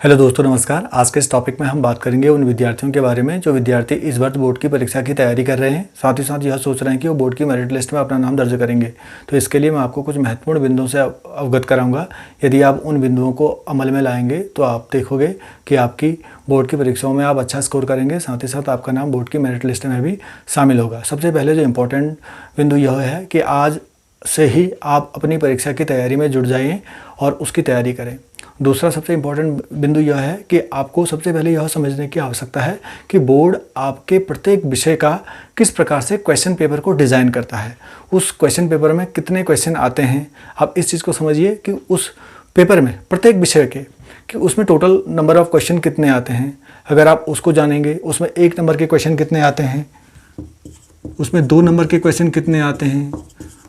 Hello दोस्तों, नमस्कार। आज के इस टॉपिक में हम बात करेंगे उन विद्यार्थियों के बारे में जो विद्यार्थी इस वर्ष बोर्ड की परीक्षा की तैयारी कर रहे हैं, साथ ही साथ यह सोच रहे हैं कि वो बोर्ड की मेरिट लिस्ट में अपना नाम दर्ज करेंगे। तो इसके लिए मैं आपको कुछ महत्वपूर्ण बिंदुओं से अवगत कराऊंगा। यदि आप उन बिंदुओं को अमल में लाएंगे तो आप देखोगे कि आपकी बोर्ड की परीक्षाओं में आप अच्छा स्कोर करेंगे, साथ ही साथ आपका नाम बोर्ड की मेरिट लिस्ट में भी शामिल होगा। सबसे पहले जो इम्पोर्टेंट बिंदु यह है कि आज से ही आप अपनी परीक्षा की तैयारी में जुट जाइए और उसकी तैयारी करें। दूसरा सबसे इम्पोर्टेंट बिंदु यह है कि आपको सबसे पहले यह समझने की आवश्यकता है कि बोर्ड आपके प्रत्येक विषय का किस प्रकार से क्वेश्चन पेपर को डिज़ाइन करता है। उस क्वेश्चन पेपर में कितने क्वेश्चन आते हैं, आप इस चीज़ को समझिए कि उस पेपर में प्रत्येक विषय के कि उसमें टोटल नंबर ऑफ़ क्वेश्चन कितने आते हैं। अगर आप उसको जानेंगे, उसमें 1 नंबर के क्वेश्चन कितने आते हैं, उसमें 2 नंबर के क्वेश्चन कितने आते हैं,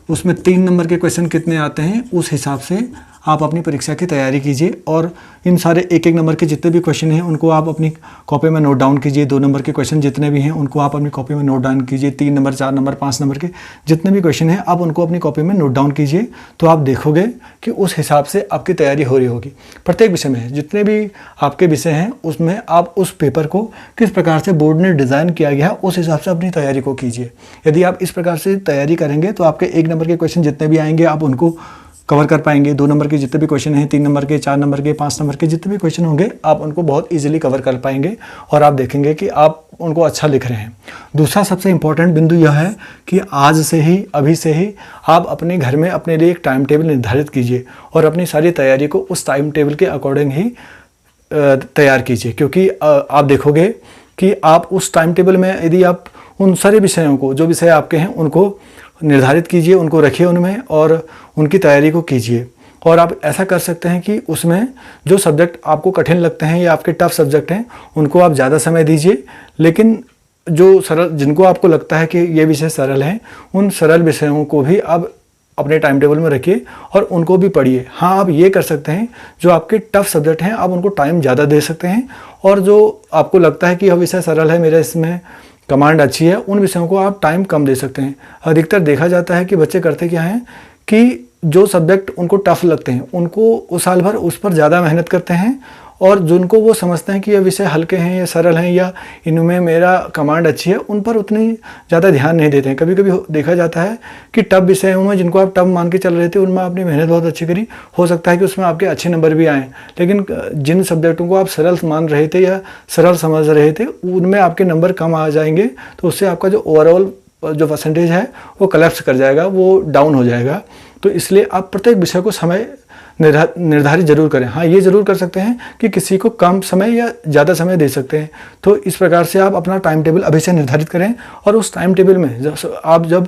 उसमें 3 नंबर के क्वेश्चन कितने आते हैं, उस हिसाब से आप अपनी परीक्षा की तैयारी कीजिए। और इन सारे 1-1 नंबर के जितने भी क्वेश्चन हैं उनको आप अपनी कॉपी में नोट डाउन कीजिए। 2 नंबर के क्वेश्चन जितने भी हैं उनको आप अपनी कॉपी में नोट डाउन कीजिए। 3 नंबर, 4 नंबर, 5 नंबर के जितने भी क्वेश्चन हैं आप उनको अपनी कॉपी में नोट डाउन कीजिए। तो आप देखोगे कि उस हिसाब से आपकी तैयारी हो रही होगी। प्रत्येक विषय में जितने भी आपके विषय हैं उसमें आप उस पेपर को किस प्रकार से बोर्ड ने डिज़ाइन किया गया है उस हिसाब से अपनी तैयारी को कीजिए। यदि आप इस प्रकार से तैयारी करेंगे तो आपके 1 नंबर के क्वेश्चन जितने भी आएंगे आप उनको कवर कर पाएंगे। 2 नंबर के जितने भी क्वेश्चन हैं, 3 नंबर के, 4 नंबर के, 5 नंबर के जितने भी क्वेश्चन होंगे आप उनको बहुत इजीली कवर कर पाएंगे और आप देखेंगे कि आप उनको अच्छा लिख रहे हैं। दूसरा सबसे इम्पोर्टेंट बिंदु यह है कि आज से ही, अभी से ही आप अपने घर में अपने लिए एक टाइम टेबल निर्धारित कीजिए और अपनी सारी तैयारी को उस टाइम टेबल के अकॉर्डिंग ही तैयार कीजिए। क्योंकि आप देखोगे कि आप उस टाइम टेबल में यदि आप उन सारे विषयों को, जो विषय आपके हैं उनको निर्धारित कीजिए, उनको रखिए उनमें और उनकी तैयारी को कीजिए। और आप ऐसा कर सकते हैं कि उसमें जो सब्जेक्ट आपको कठिन लगते हैं या आपके टफ सब्जेक्ट हैं उनको आप ज़्यादा समय दीजिए, लेकिन जो सरल, जिनको आपको लगता है कि ये विषय सरल हैं, उन सरल विषयों को भी आप अपने टाइम टेबल में रखिए और उनको भी पढ़िए। हाँ, आप ये कर सकते हैं, जो आपके टफ सब्जेक्ट हैं आप उनको टाइम ज़्यादा दे सकते हैं और जो आपको लगता है कि यह विषय सरल है, मेरा इसमें कमांड अच्छी है, उन विषयों को आप टाइम कम दे सकते हैं। अधिकतर देखा जाता है कि बच्चे करते क्या हैं कि जो सब्जेक्ट उनको टफ लगते हैं उनको उस साल भर उस पर ज़्यादा मेहनत करते हैं और जिनको वो समझते हैं कि ये विषय हल्के हैं या सरल हैं या इनमें मेरा कमांड अच्छी है, उन पर उतनी ज़्यादा ध्यान नहीं देते हैं। कभी कभी देखा जाता है कि टफ विषयों में जिनको आप टफ मान के चल रहे थे उनमें आपने मेहनत बहुत अच्छी करी, हो सकता है कि उसमें आपके अच्छे नंबर भी आएँ, लेकिन जिन सब्जेक्टों को आप सरल मान रहे थे या सरल समझ रहे थे उनमें आपके नंबर कम आ जाएंगे। तो उससे आपका जो ओवरऑल जो परसेंटेज है वो कोलैप्स कर जाएगा, वो डाउन हो जाएगा। तो इसलिए आप प्रत्येक विषय को समय निर्धारित जरूर करें। हाँ, ये जरूर कर सकते हैं कि किसी को कम समय या ज़्यादा समय दे सकते हैं। तो इस प्रकार से आप अपना टाइम टेबल अभी से निर्धारित करें और उस टाइम टेबल में आप जब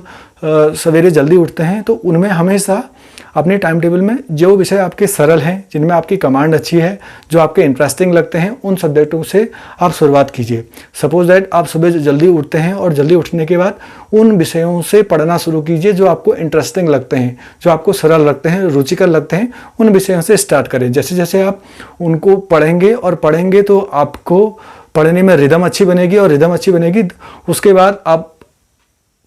सवेरे जल्दी उठते हैं तो उनमें हमेशा अपने टाइम टेबल में जो विषय आपके सरल हैं, जिनमें आपकी कमांड अच्छी है, जो आपके इंटरेस्टिंग लगते हैं, उन सब्जेक्टों से आप शुरुआत कीजिए। सपोज दैट आप सुबह जल्दी उठते हैं और जल्दी उठने के बाद उन विषयों से पढ़ना शुरू कीजिए जो आपको इंटरेस्टिंग लगते हैं, जो आपको सरल लगते हैं, रुचिकर लगते हैं, उन विषयों से स्टार्ट करें। जैसे जैसे आप उनको पढ़ेंगे तो आपको पढ़ने में रिदम अच्छी बनेगी और रिदम अच्छी बनेगी उसके बाद आप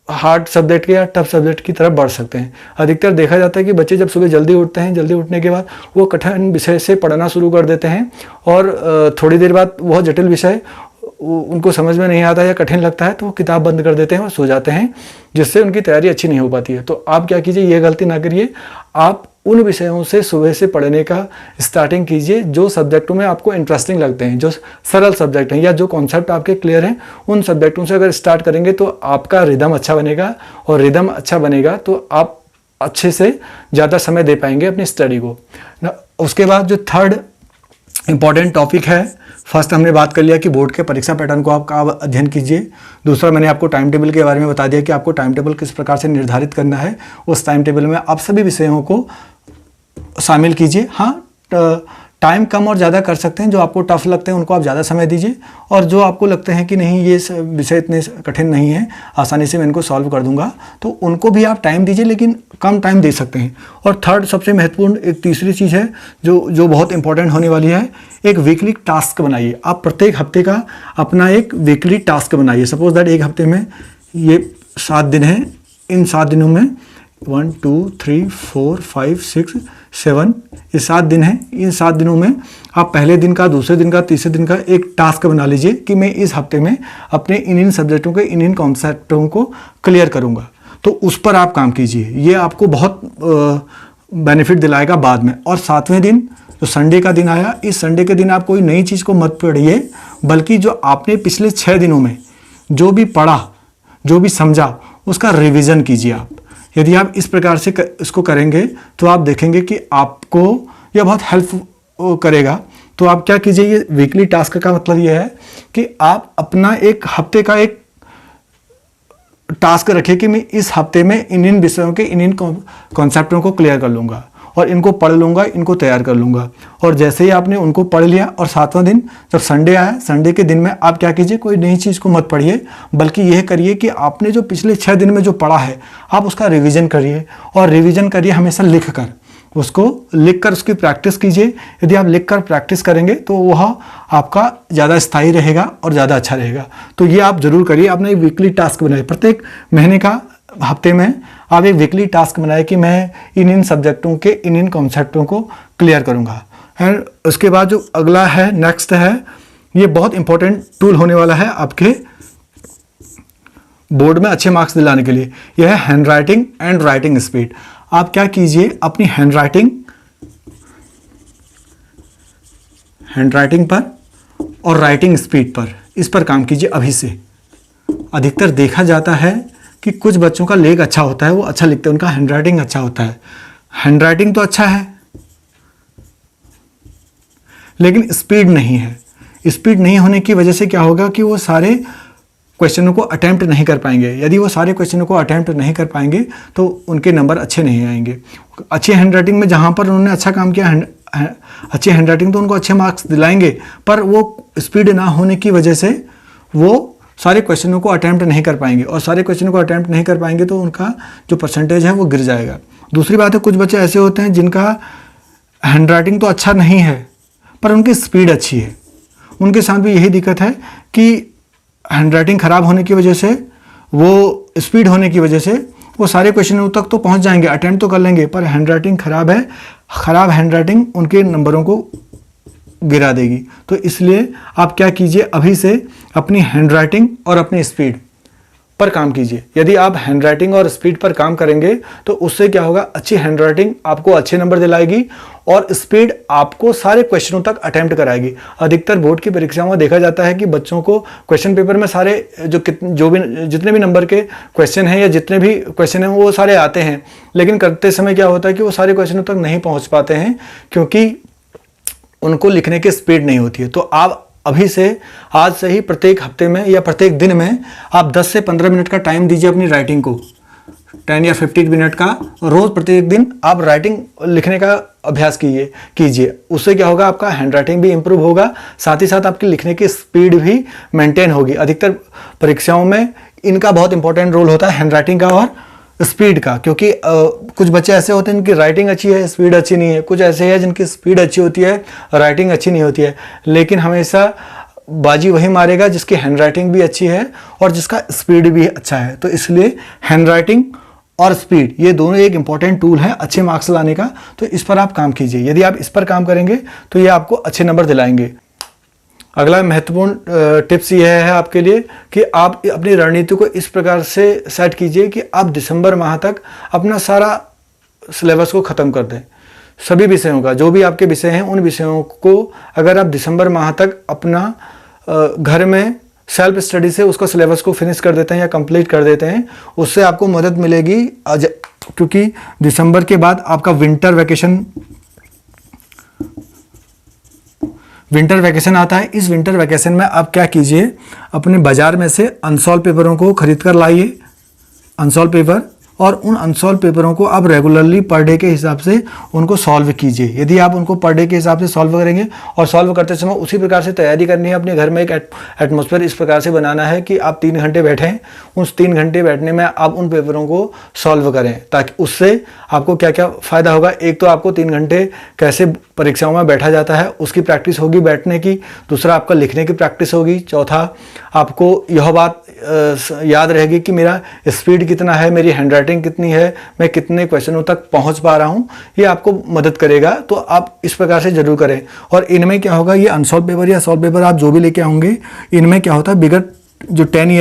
हार्ड सब्जेक्ट के या टफ सब्जेक्ट की तरफ बढ़ सकते हैं। अधिकतर देखा जाता है कि बच्चे जब सुबह जल्दी उठते हैं, जल्दी उठने के बाद वो कठिन विषय से पढ़ना शुरू कर देते हैं और थोड़ी देर बाद वह जटिल विषय उनको समझ में नहीं आता या कठिन लगता है तो वो किताब बंद कर देते हैं और सो जाते हैं, जिससे उनकी तैयारी अच्छी नहीं हो पाती है। तो आप क्या कीजिए, ये गलती ना करिए, आप उन विषयों से सुबह से पढ़ने का स्टार्टिंग कीजिए जो सब्जेक्टों में आपको इंटरेस्टिंग लगते हैं, जो सरल सब्जेक्ट हैं या जो कॉन्सेप्ट आपके क्लियर हैं, उन सब्जेक्टों से अगर स्टार्ट करेंगे तो आपका रिदम अच्छा बनेगा और रिदम अच्छा बनेगा तो आप अच्छे से ज़्यादा समय दे पाएंगे अपनी स्टडी को। उसके बाद जो थर्ड इम्पॉर्टेंट टॉपिक है, फर्स्ट हमने बात कर लिया कि बोर्ड के परीक्षा पैटर्न को आप अध्ययन कीजिए। दूसरा मैंने आपको टाइम टेबल के बारे में बता दिया कि आपको टाइम टेबल किस प्रकार से निर्धारित करना है। उस टाइम टेबल में आप सभी विषयों को शामिल कीजिए। हाँ, टाइम कम और ज़्यादा कर सकते हैं। जो आपको टफ लगते हैं उनको आप ज़्यादा समय दीजिए और जो आपको लगते हैं कि नहीं ये विषय इतने कठिन नहीं है, आसानी से मैं इनको सॉल्व कर दूंगा, तो उनको भी आप टाइम दीजिए, लेकिन कम टाइम दे सकते हैं। और थर्ड सबसे महत्वपूर्ण एक तीसरी चीज़ है जो बहुत इंपॉर्टेंट होने वाली है, एक वीकली टास्क बनाइए। आप प्रत्येक हफ्ते का अपना एक वीकली टास्क बनाइए। सपोज दैट एक हफ्ते में ये 7 दिन हैं, इन 7 दिनों में 1 2 3 4 5 6 7 ये 7 दिन हैं। इन 7 दिनों में आप पहले दिन का, दूसरे दिन का, तीसरे दिन का एक टास्क बना लीजिए कि मैं इस हफ्ते में अपने इन सब्जेक्टों के इन कॉन्सेप्टों को क्लियर करूँगा। तो उस पर आप काम कीजिए, ये आपको बहुत बेनिफिट दिलाएगा बाद में। और 7वें दिन जो संडे का दिन आया, इस संडे के दिन आप कोई नई चीज़ को मत पढ़िए, बल्कि जो आपने पिछले 6 दिनों में जो भी पढ़ा, जो भी समझा, उसका रिवीजन कीजिए आप। यदि आप इस प्रकार से इसको करेंगे तो आप देखेंगे कि आपको यह बहुत हेल्प करेगा। तो आप क्या कीजिए, ये वीकली टास्क का मतलब ये है कि आप अपना एक हफ्ते का एक टास्क रखिए कि मैं इस हफ्ते में इन विषयों के इन कॉन्सेप्टों को क्लियर कर लूँगा और इनको पढ़ लूँगा, इनको तैयार कर लूँगा। और जैसे ही आपने उनको पढ़ लिया और 7वां दिन जब संडे आया, संडे के दिन में आप क्या कीजिए, कोई नई चीज़ को मत पढ़िए, बल्कि यह करिए कि आपने जो पिछले 6 दिन में जो पढ़ा है आप उसका रिवीजन करिए। और रिवीजन करिए हमेशा लिख कर, उसको लिख कर उसकी प्रैक्टिस कीजिए। यदि आप लिख कर प्रैक्टिस करेंगे तो वह आपका ज़्यादा स्थायी रहेगा और ज़्यादा अच्छा रहेगा। तो ये आप ज़रूर करिए। आपने एक वीकली टास्क बनाए, प्रत्येक महीने का, हफ्ते में आप एक वीकली टास्क बनाए कि मैं इन सब्जेक्टों के इन कॉन्सेप्टों को क्लियर करूँगा। एंड उसके बाद जो अगला है, नेक्स्ट है, ये बहुत इंपॉर्टेंट टूल होने वाला है आपके बोर्ड में अच्छे मार्क्स दिलाने के लिए। यह है hand writing and writing speed. आप क्या कीजिए, अपनी हैंड राइटिंग पर और राइटिंग स्पीड पर, इस पर काम कीजिए अभी से। अधिकतर देखा जाता है कि कुछ बच्चों का लेख अच्छा होता है, वो अच्छा लिखते हैं, उनका हैंड राइटिंग अच्छा होता है। हैंड राइटिंग तो अच्छा है लेकिन स्पीड नहीं है। स्पीड नहीं होने की वजह से क्या होगा कि वो सारे क्वेश्चनों को अटेम्प्ट नहीं कर पाएंगे। यदि वो सारे क्वेश्चनों को अटेम्प्ट नहीं कर पाएंगे तो उनके नंबर अच्छे नहीं आएंगे। अच्छी हैंड राइटिंग में जहाँ पर उन्होंने अच्छा काम किया, अच्छी हैंड राइटिंग, तो उनको अच्छे मार्क्स दिलाएंगे, पर वो स्पीड ना होने की वजह से वो सारे क्वेश्चनों को अटेम्प्ट नहीं कर पाएंगे, और सारे क्वेश्चनों को अटेम्प्ट नहीं कर पाएंगे तो उनका जो परसेंटेज है वो गिर जाएगा। दूसरी बात है, कुछ बच्चे ऐसे होते हैं जिनका हैंड राइटिंग तो अच्छा नहीं है पर उनकी स्पीड अच्छी है। उनके साथ भी यही दिक्कत है कि हैंड राइटिंग खराब होने की वजह से, वो स्पीड होने की वजह से वो सारे क्वेश्चनों तक तो पहुंच जाएंगे, अटेम्प्ट तो कर लेंगे, पर हैंड राइटिंग खराब है। खराब हैंड राइटिंग उनके नंबरों को गिरा देगी। तो इसलिए आप क्या कीजिए, अभी से अपनी हैंड राइटिंग और अपनी स्पीड पर काम कीजिए। यदि आप हैंड राइटिंग और स्पीड पर काम करेंगे तो उससे क्या होगा, अच्छी हैंड राइटिंग आपको अच्छे नंबर दिलाएगी और स्पीड आपको सारे क्वेश्चनों तक अटेम्प्ट कराएगी। अधिकतर बोर्ड की परीक्षाओं में देखा जाता है कि बच्चों को क्वेश्चन पेपर में सारे जितने भी नंबर के क्वेश्चन हैं या जितने भी क्वेश्चन हैं वो सारे आते हैं, लेकिन करते समय क्या होता है कि वो सारे क्वेश्चनों तक नहीं पहुँच पाते हैं क्योंकि उनको लिखने की स्पीड नहीं होती है। तो आप अभी से, आज से ही प्रत्येक हफ्ते में या प्रत्येक दिन में आप 10 से 15 मिनट का टाइम दीजिए अपनी राइटिंग को, 10 या 15 मिनट का रोज प्रत्येक दिन आप राइटिंग लिखने का अभ्यास कीजिए। उससे क्या होगा, आपका हैंड राइटिंग भी इंप्रूव होगा, साथ ही साथ आपकी लिखने की स्पीड भी मेंटेन होगी। अधिकतर परीक्षाओं में इनका बहुत इंपॉर्टेंट रोल होता है, हैंड राइटिंग का और स्पीड का, क्योंकि कुछ बच्चे ऐसे होते हैं जिनकी राइटिंग अच्छी है, स्पीड अच्छी नहीं है। कुछ ऐसे हैं जिनकी स्पीड अच्छी होती है, राइटिंग अच्छी नहीं होती है। लेकिन हमेशा बाजी वही मारेगा जिसकी हैंड राइटिंग भी अच्छी है और जिसका स्पीड भी अच्छा है। तो इसलिए हैंड राइटिंग और स्पीड, ये दोनों एक इंपॉर्टेंट टूल है अच्छे मार्क्स लाने का। तो इस पर आप काम कीजिए। यदि आप इस पर काम करेंगे तो ये आपको अच्छे नंबर दिलाएंगे। अगला महत्वपूर्ण टिप्स ये है आपके लिए कि आप अपनी रणनीति को इस प्रकार से सेट कीजिए कि आप दिसंबर माह तक अपना सारा सिलेबस को ख़त्म कर दें। सभी विषयों का, जो भी आपके विषय हैं उन विषयों को अगर आप दिसंबर माह तक अपना घर में सेल्फ स्टडी से उसका सिलेबस को फिनिश कर देते हैं या कंप्लीट कर देते हैं, उससे आपको मदद मिलेगी। क्योंकि दिसंबर के बाद आपका विंटर वैकेशन आता है। इस विंटर वैकेशन में आप क्या कीजिए, अपने बाजार में से अनसॉल्व पेपरों को खरीद कर लाइए, अनसॉल्व पेपर, और उन अनसॉल्व पेपरों को आप रेगुलरली पर डे के हिसाब से उनको सॉल्व कीजिए। यदि आप उनको पर डे के हिसाब से सॉल्व करेंगे और सॉल्व करते समय उसी प्रकार से तैयारी करनी है, अपने घर में एक एटमॉस्फेयर इस प्रकार से बनाना है कि आप 3 घंटे बैठें, उस 3 घंटे बैठने में आप उन पेपरों को सॉल्व करें, ताकि उससे आपको क्या क्या फ़ायदा होगा। एक तो आपको 3 घंटे कैसे परीक्षाओं में बैठा जाता है उसकी प्रैक्टिस होगी बैठने की, दूसरा आपका लिखने की प्रैक्टिस होगी, चौथा आपको यह बात याद रहेगी कि मेरा स्पीड कितना है, मेरी हैंडराइटिंग कितनी है, मैं कितने क्वेश्चनों तक पहुंच पा रहा हूं, ये आपको मदद करेगा। तो आप इस प्रकार से जरूर करें। और इनमें क्या होगा, ये अनसॉल्व पेपर या सॉल्व पेपर आप जो भी लेके आओगे, इनमें क्या होता है, विगत जो 10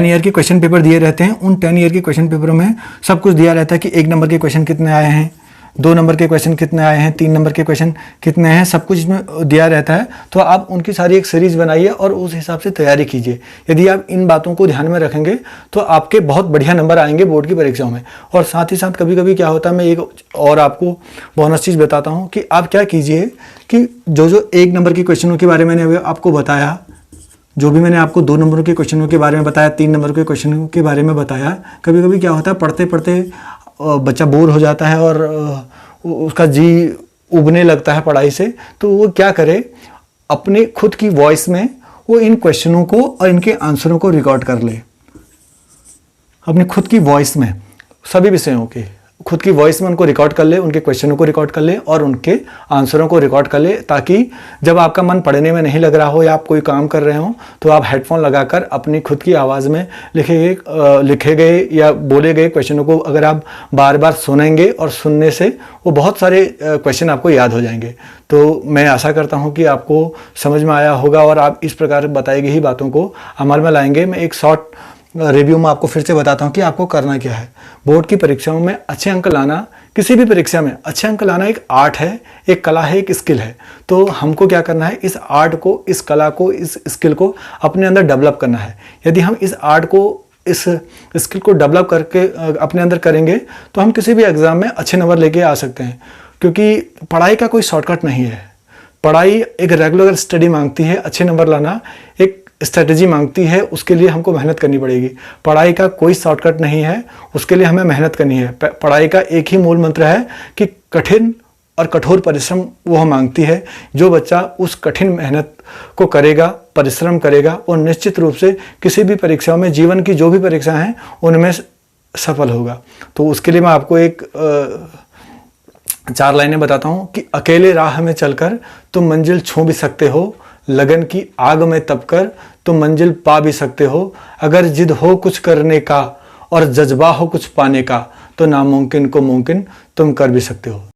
ईयर के क्वेश्चन पेपर दिए रहते हैं, उन 10 ईयर के क्वेश्चन पेपरों में सब कुछ दिया रहता है कि 1 नंबर के क्वेश्चन कितने आए हैं, 2 नंबर के क्वेश्चन कितने आए हैं, 3 नंबर के क्वेश्चन कितने हैं, सब कुछ इसमें दिया रहता है। तो आप उनकी सारी एक सीरीज बनाइए और उस हिसाब से तैयारी कीजिए। यदि आप इन बातों को ध्यान में रखेंगे तो आपके बहुत बढ़िया नंबर आएंगे बोर्ड की परीक्षाओं में। और साथ ही साथ कभी कभी क्या होता है, मैं एक और आपको बोनस चीज़ बताता हूँ कि आप क्या कीजिए कि जो 1 नंबर के क्वेश्चनों के बारे में मैंने आपको बताया, जो भी मैंने आपको 2 नंबरों के क्वेश्चनों के बारे में बताया, 3 नंबर के क्वेश्चनों के बारे में बताया, कभी कभी क्या होता है, पढ़ते पढ़ते बच्चा बोर हो जाता है और उसका जी उबने लगता है पढ़ाई से। तो वो क्या करे, अपने खुद की वॉइस में वो इन क्वेश्चनों को और इनके आंसरों को रिकॉर्ड कर ले, अपनी खुद की वॉइस में, सभी विषयों के खुद की वॉइस में उनको रिकॉर्ड कर ले, उनके क्वेश्चनों को रिकॉर्ड कर ले और उनके आंसरों को रिकॉर्ड कर ले, ताकि जब आपका मन पढ़ने में नहीं लग रहा हो या आप कोई काम कर रहे हो तो आप हेडफोन लगाकर अपनी खुद की आवाज़ में लिखे गए या बोले गए क्वेश्चनों को अगर आप बार बार सुनेंगे और सुनने से वो बहुत सारे क्वेश्चन आपको याद हो जाएंगे। तो मैं आशा करता हूँ कि आपको समझ में आया होगा और आप इस प्रकार बताई गई ही बातों को अमल में लाएंगे। मैं एक शॉर्ट रिव्यू में आपको फिर से बताता हूँ कि आपको करना क्या है। बोर्ड की परीक्षाओं में अच्छे अंक लाना, किसी भी परीक्षा में अच्छे अंक लाना एक आर्ट है, एक कला है, एक स्किल है। तो हमको क्या करना है, इस आर्ट को, इस कला को, इस स्किल को अपने अंदर डेवलप करना है। यदि हम इस आर्ट को, इस स्किल को डेवलप करके अपने अंदर करेंगे तो हम किसी भी एग्ज़ाम में अच्छे नंबर लेके आ सकते हैं, क्योंकि पढ़ाई का कोई शॉर्टकट नहीं है। पढ़ाई एक रेगुलर स्टडी मांगती है, अच्छे नंबर लाना एक स्ट्रेटजी मांगती है, उसके लिए हमको मेहनत करनी पड़ेगी। पढ़ाई का कोई शॉर्टकट नहीं है, उसके लिए हमें मेहनत करनी है। पढ़ाई का एक ही मूल मंत्र है कि कठिन और कठोर परिश्रम वो मांगती है। जो बच्चा उस कठिन मेहनत को करेगा, परिश्रम करेगा, वो निश्चित रूप से किसी भी परीक्षाओं में, जीवन की जो भी परीक्षा हैं उनमें सफल होगा। तो उसके लिए मैं आपको एक 4 लाइनें बताता हूँ कि अकेले राह में चलकर तुम मंजिल छू भी सकते हो, लगन की आग में तपकर तुम मंजिल पा भी सकते हो। अगर जिद हो कुछ करने का और जज्बा हो कुछ पाने का तो नामुमकिन को मुमकिन तुम कर भी सकते हो।